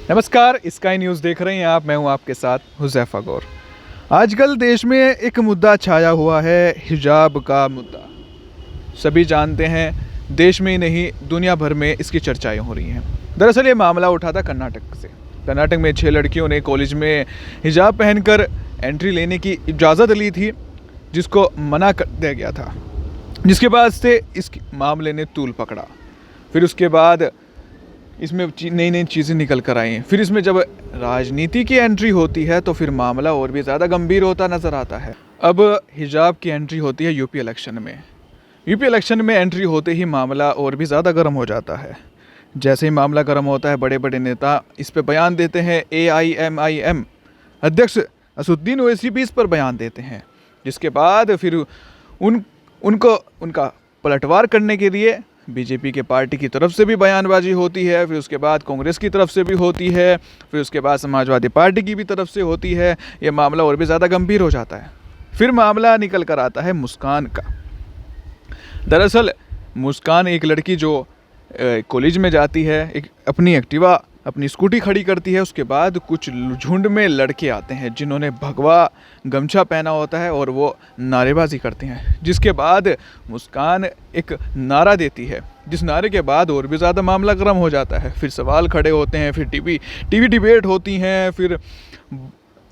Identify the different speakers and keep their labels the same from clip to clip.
Speaker 1: नमस्कार, sky news देख रहे हैं आप। मैं हूं आपके साथ हुज़ैफ़ा गौर। आजकल देश में एक मुद्दा छाया हुआ है, हिजाब का मुद्दा। सभी जानते हैं, देश में ही नहीं दुनिया भर में इसकी चर्चाएं हो रही हैं। दरअसल ये मामला उठा था कर्नाटक से। कर्नाटक में 6 लड़कियों ने कॉलेज में हिजाब पहनकर एंट्री लेने की इजाज़त ली थी, जिसको मना कर दिया गया था, जिसके बाद से इस मामले ने तूल पकड़ा। फिर उसके बाद इसमें नई नई चीज़ें निकल कर आई हैं। फिर इसमें जब राजनीति की एंट्री होती है तो फिर मामला और भी ज़्यादा गंभीर होता नज़र आता है। अब हिजाब की एंट्री होती है यूपी इलेक्शन में। यूपी इलेक्शन में एंट्री होते ही मामला और भी ज़्यादा गर्म हो जाता है। जैसे ही मामला गर्म होता है, बड़े बड़े नेता इस पर बयान देते हैं। AIMIM अध्यक्ष असदुद्दीन ओवैसी भी इस पर बयान देते हैं, जिसके बाद फिर उनका पलटवार करने के लिए बीजेपी के पार्टी की तरफ से भी बयानबाजी होती है। फिर उसके बाद कांग्रेस की तरफ से भी होती है। फिर उसके बाद समाजवादी पार्टी की भी तरफ से होती है। ये मामला और भी ज़्यादा गंभीर हो जाता है। फिर मामला निकल कर आता है मुस्कान का। दरअसल मुस्कान एक लड़की जो कॉलेज में जाती है, एक अपनी एक्टिवा अपनी स्कूटी खड़ी करती है। उसके बाद कुछ झुंड में लड़के आते हैं जिन्होंने भगवा गमछा पहना होता है और वो नारेबाजी करते हैं, जिसके बाद मुस्कान एक नारा देती है, जिस नारे के बाद और भी ज़्यादा मामला गर्म हो जाता है। फिर सवाल खड़े होते हैं, फिर टीवी डिबेट होती हैं, फिर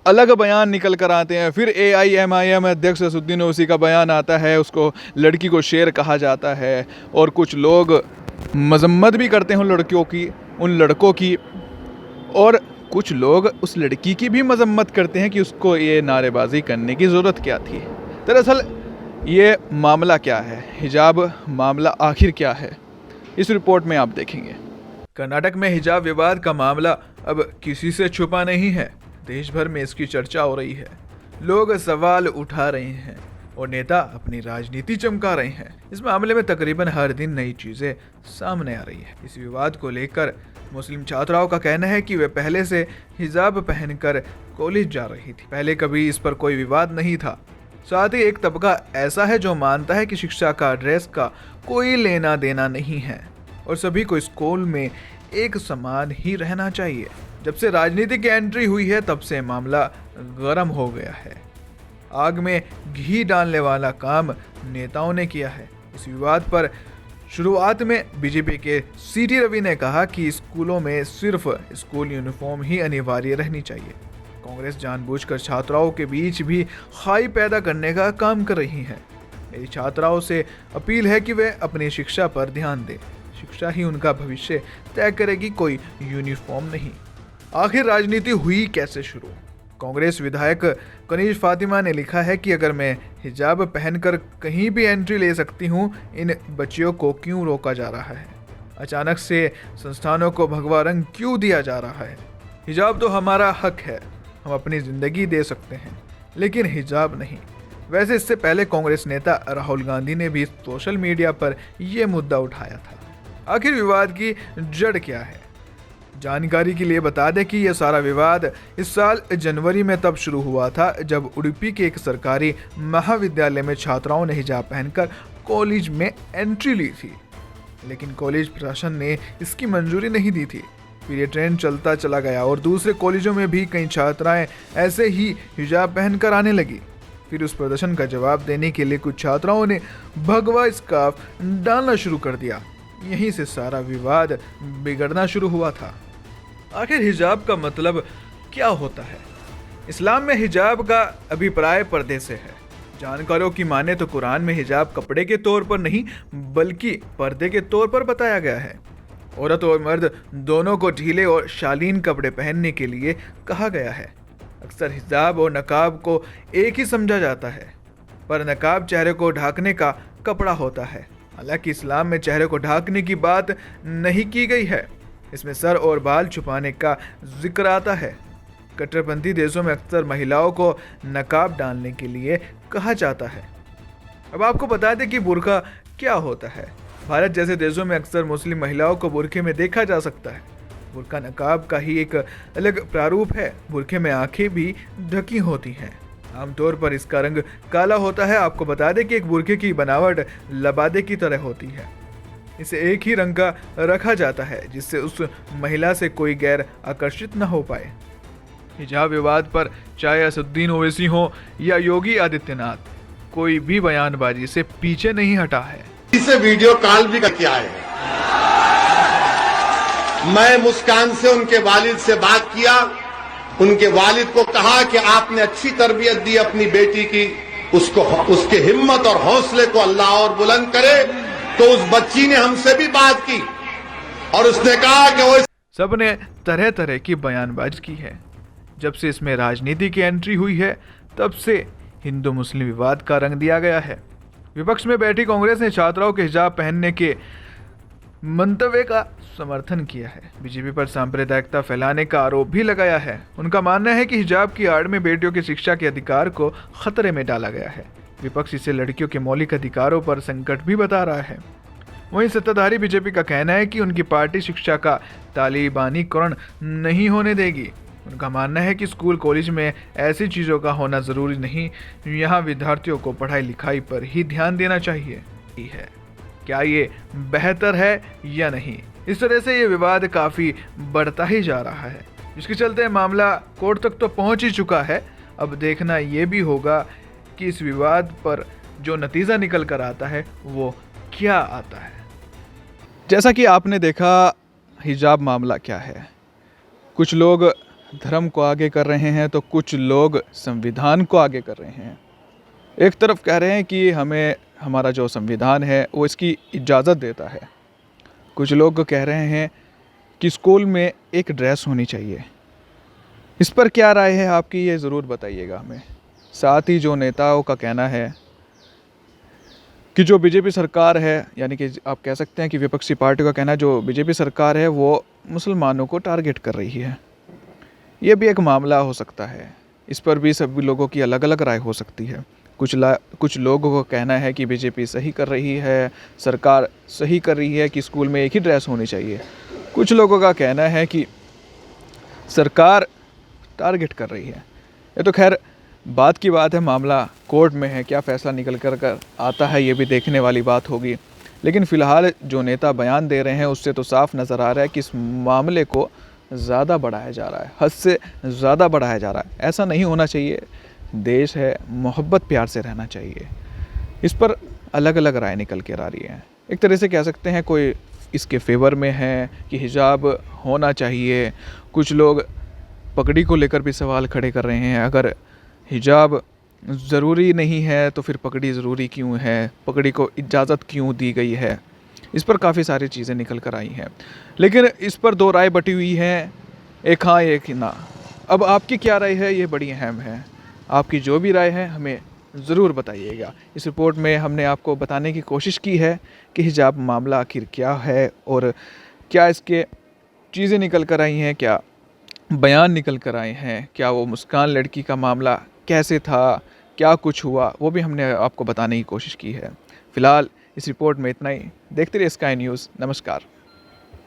Speaker 1: अलग बयान निकल कर आते हैं। फिर AIMIM अध्यक्ष असदुद्दीन ओवैसी का बयान आता है, उसको लड़की को शेर कहा जाता है और कुछ लोग मजम्मत भी करते हैं उन लड़कों की, और कुछ लोग उस लड़की की भी मजम्मत करते हैं कि उसको ये नारेबाजी करने की ज़रूरत क्या थी। दरअसल ये मामला क्या है, हिजाब मामला आखिर क्या है, इस रिपोर्ट में आप देखेंगे। कर्नाटक में हिजाब विवाद का मामला अब किसी से छुपा नहीं है। देश भर में इसकी चर्चा हो रही है, लोग सवाल उठा रहे हैं और नेता अपनी राजनीति चमका रहे हैं। इस मामले में तकरीबन हर दिन नई चीजें सामने आ रही है। इस विवाद को लेकर मुस्लिम छात्राओं का कहना है कि वे पहले से हिजाब पहनकर कॉलेज जा रही थी। पहले कभी इस पर कोई विवाद नहीं था। साथ ही एक तबका ऐसा है जो मानता है कि शिक्षा का ड्रेस का कोई लेना देना नहीं है और सभी को स्कूल में एक समान ही रहना चाहिए। जब से राजनीति की एंट्री हुई है तब से मामला गर्म हो गया है। आग में घी डालने वाला काम नेताओं ने किया है। इस विवाद पर शुरुआत में बीजेपी के CT रवि ने कहा कि स्कूलों में सिर्फ स्कूल यूनिफॉर्म ही अनिवार्य रहनी चाहिए। कांग्रेस जानबूझकर छात्राओं के बीच भी खाई पैदा करने का काम कर रही है। मेरी छात्राओं से अपील है कि वे अपनी शिक्षा पर ध्यान दें। शिक्षा ही उनका भविष्य तय करेगी, कोई यूनिफॉर्म नहीं। आखिर राजनीति हुई कैसे शुरू? कांग्रेस विधायक कनीज फातिमा ने लिखा है कि अगर मैं हिजाब पहनकर कहीं भी एंट्री ले सकती हूं, इन बच्चियों को क्यों रोका जा रहा है? अचानक से संस्थानों को भगवा रंग क्यों दिया जा रहा है? हिजाब तो हमारा हक है, हम अपनी ज़िंदगी दे सकते हैं, लेकिन हिजाब नहीं। वैसे इससे पहले कांग्रेस नेता राहुल गांधी ने भी सोशल मीडिया पर यह मुद्दा उठाया था। आखिर विवाद की जड़ क्या है? जानकारी के लिए बता दें कि यह सारा विवाद इस साल जनवरी में तब शुरू हुआ था जब उडुपी के एक सरकारी महाविद्यालय में छात्राओं ने हिजाब पहनकर कॉलेज में एंट्री ली थी, लेकिन कॉलेज प्रशासन ने इसकी मंजूरी नहीं दी थी। फिर ये ट्रेंड चलता चला गया और दूसरे कॉलेजों में भी कई छात्राएं ऐसे ही हिजाब पहनकर आने लगी। फिर उस प्रदर्शन का जवाब देने के लिए कुछ छात्राओं ने भगवा स्कार्फ डालना शुरू कर दिया। यहीं से सारा विवाद बिगड़ना शुरू हुआ था। आखिर हिजाब का मतलब क्या होता है? इस्लाम में हिजाब का अभिप्राय पर्दे से है। जानकारों की माने तो कुरान में हिजाब कपड़े के तौर पर नहीं बल्कि पर्दे के तौर पर बताया गया है। औरत और मर्द दोनों को ढीले और शालीन कपड़े पहनने के लिए कहा गया है। अक्सर हिजाब और नकाब को एक ही समझा जाता है, पर नकाब चेहरे को ढकने का कपड़ा होता है। हालांकि इस्लाम में चेहरे को ढकने की बात नहीं की गई है, इसमें सर और बाल छुपाने का जिक्र आता है। कट्टरपंथी देशों में अक्सर महिलाओं को नकाब डालने के लिए कहा जाता है। अब आपको बता दें कि बुर्का क्या होता है। भारत जैसे देशों में अक्सर मुस्लिम महिलाओं को बुर्के में देखा जा सकता है। बुर्का नकाब का ही एक अलग प्रारूप है। बुर्के में आंखें भी ढकी होती हैं। आमतौर पर इसका रंग काला होता है। आपको बता दें कि एक बुर्के की बनावट लबादे की तरह होती है। इसे एक ही रंग का रखा जाता है जिससे उस महिला से कोई गैर आकर्षित न हो पाए। हिजाब विवाद पर चाहे असदुद्दीन ओवैसी हो या योगी आदित्यनाथ, कोई भी बयानबाजी से पीछे नहीं हटा है।
Speaker 2: इसे वीडियो कॉल भी किया है। मैं मुस्कान से उनके वालिद से बात किया, उनके वालिद को कहा कि आपने अच्छी तरबियत दी अपनी बेटी की, उसको उसके हिम्मत और हौसले को अल्लाह और बुलंद करे। तो उस बच्ची ने हमसे भी बात की और उसने कहा कि वो
Speaker 1: सबने तरह तरह की बयानबाजी की है। जब से इसमें राजनीति की एंट्री हुई है तब से हिंदू मुस्लिम विवाद का रंग दिया गया है। विपक्ष में बैठी कांग्रेस ने छात्राओं के हिजाब पहनने के मंतव्य का समर्थन किया है। बीजेपी पर सांप्रदायिकता फैलाने का आरोप भी लगाया है। उनका मानना है कि हिजाब की आड़ में बेटियों की शिक्षा के अधिकार को खतरे में डाला गया है। विपक्ष इसे लड़कियों के मौलिक अधिकारों पर संकट भी बता रहा है। वहीं सत्ताधारी बीजेपी का कहना है कि उनकी पार्टी शिक्षा का तालिबानीकरण नहीं होने देगी। उनका मानना है कि स्कूल कॉलेज में ऐसी चीज़ों का होना ज़रूरी नहीं, यहाँ विद्यार्थियों को पढ़ाई लिखाई पर ही ध्यान देना चाहिए। क्या ये बेहतर है या नहीं? इस तरह से ये विवाद काफ़ी बढ़ता ही जा रहा है, जिसके चलते मामला कोर्ट तक तो पहुंच ही चुका है। अब देखना ये भी होगा कि इस विवाद पर जो नतीजा निकल कर आता है वो क्या आता है। जैसा कि आपने देखा, हिजाब मामला क्या है। कुछ लोग धर्म को आगे कर रहे हैं तो कुछ लोग संविधान को आगे कर रहे हैं। एक तरफ कह रहे हैं कि हमें हमारा जो संविधान है वो इसकी इजाज़त देता है। कुछ लोग कह रहे हैं कि स्कूल में एक ड्रेस होनी चाहिए। इस पर क्या राय है आपकी, ये ज़रूर बताइएगा हमें। साथ ही जो नेताओं का कहना है कि जो बीजेपी सरकार है, यानी कि आप कह सकते हैं कि विपक्षी पार्टी का कहना है जो बीजेपी सरकार है वो मुसलमानों को टारगेट कर रही है। ये भी एक मामला हो सकता है। इस पर भी सभी लोगों की अलग अलग राय हो सकती है। कुछ लोगों को कहना है कि बीजेपी सही कर रही है, सरकार सही कर रही है कि स्कूल में एक ही ड्रेस होनी चाहिए। कुछ लोगों का कहना है कि सरकार टारगेट कर रही है। ये तो खैर बात की बात है, मामला कोर्ट में है, क्या फैसला निकल कर आता है ये भी देखने वाली बात होगी। लेकिन फ़िलहाल जो नेता बयान दे रहे हैं उससे तो साफ नज़र आ रहा है कि इस मामले को ज़्यादा बढ़ाया जा रहा है, हद से ज़्यादा बढ़ाया जा रहा है। ऐसा नहीं होना चाहिए। देश है, मोहब्बत प्यार से रहना चाहिए। इस पर अलग अलग राय निकल कर आ रही है। एक तरह से कह सकते हैं कोई इसके फेवर में है कि हिजाब होना चाहिए। कुछ लोग पगड़ी को लेकर भी सवाल खड़े कर रहे हैं। अगर हिजाब ज़रूरी नहीं है तो फिर पगड़ी ज़रूरी क्यों है, पगड़ी को इजाज़त क्यों दी गई है। इस पर काफ़ी सारी चीज़ें निकल कर आई हैं, लेकिन इस पर दो राय बटी हुई हैं, एक हाँ एक ना। अब आपकी क्या राय है ये बड़ी अहम है। आपकी जो भी राय है हमें ज़रूर बताइएगा। इस रिपोर्ट में हमने आपको बताने की कोशिश की है कि हिजाब मामला आखिर क्या है और क्या इसके चीज़ें निकल कर आई हैं, क्या बयान निकल कर आए हैं, क्या वो मुस्कान लड़की का मामला कैसे था, क्या कुछ हुआ, वो भी हमने आपको बताने की कोशिश की है। फ़िलहाल इस रिपोर्ट में इतना ही। देखते रहिए स्काई न्यूज़। नमस्कार।